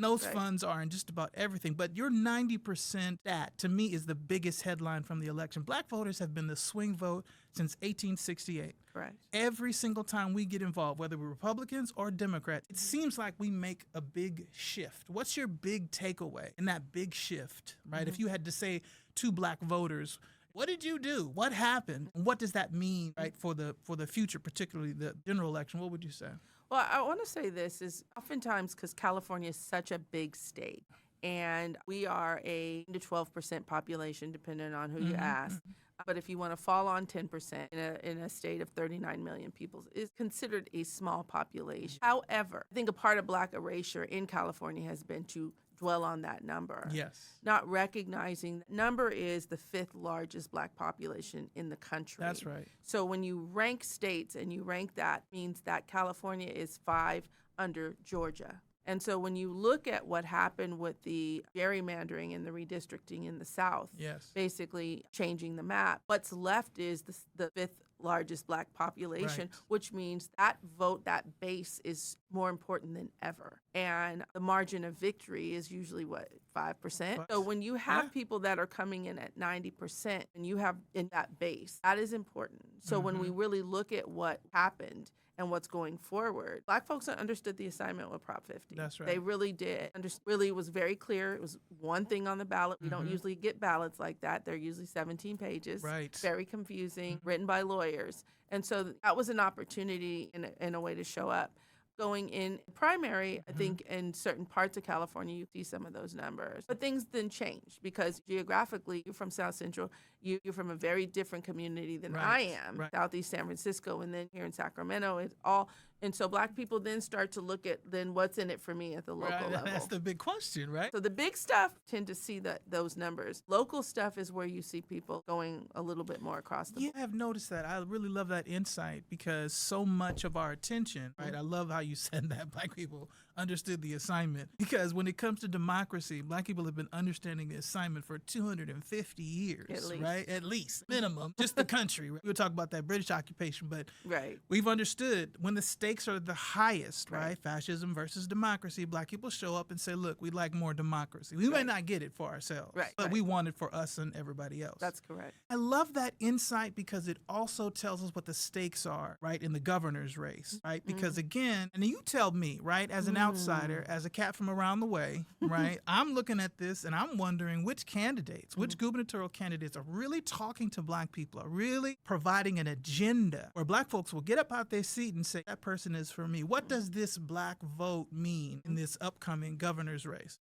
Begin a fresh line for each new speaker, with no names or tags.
those funds are in just about everything. But your 90% stat, to me, is the biggest headline from the election. Black voters have been the swing vote since 1868.
Correct.
Every single time we get involved, whether we're Republicans or Democrats, it seems like we make a big shift. What's your big takeaway in that big shift, right? If you had to say to Black voters, what did you do? What happened? What does that mean, right, for the future, particularly the general election? What would you say?
Well, I want to say this is oftentimes because California is such a big state, and we are a 12% population, depending on who you ask. But if you want to fall on 10% in a state of 39 million people, is considered a small population. However, I think a part of Black erasure in California has been to dwell on that number.
Yes.
Not recognizing that number is the 5th largest Black population in the country.
That's right.
So when you rank states and you rank that, means that California is 5 under Georgia. And so when you look at what happened with the gerrymandering and the redistricting in the South,
Yes.
basically changing the map, what's left is the 5th largest Black population,
Right.
which means that vote, that base is more important than ever. And the margin of victory is usually what, 5%? So when you have people that are coming in at 90% and you have in that base, that is important. So when we really look at what happened and what's going forward, Black folks understood the assignment with Prop 50.
That's right.
They really did. Really was very clear. It was one thing on the ballot. We don't usually get ballots like that. They're usually 17 pages.
Right.
Very confusing, written by lawyers. And so that was an opportunity in a way to show up. Going in primary, I think in certain parts of California, you see some of those numbers. But things then change because geographically, you're from South Central, you're from a very different community than I am, Southeast San Francisco, and then here in Sacramento, it's all. And so Black people then start to look at then what's in it for me at the local level.
That's the big question, right?
So the big stuff tend to see those numbers. Local stuff is where you see people going a little bit more across the board.
I have noticed that. I really love that insight because so much of our attention, right? I love how you said that Black people understood the assignment because when it comes to democracy, Black people have been understanding the assignment for 250 years,
At least.
right? At least, minimum, just the country. Right? We'll talk about that British occupation, but
Right.
we've understood when the stakes are the highest, right? Fascism versus democracy. Black people show up and say, look, we'd like more democracy. We may not get it for ourselves, but we want it for us and everybody else.
That's correct.
I love that insight because it also tells us what the stakes are, right, in the governor's race, right? Because again, and you tell me, right, as an outsider, as a cat from around the way, right, I'm looking at this and I'm wondering which candidates, which gubernatorial candidates are really talking to Black people, are really providing an agenda where Black folks will get up out their seat and say, that person is for me. What does this Black vote mean in this upcoming governor's race?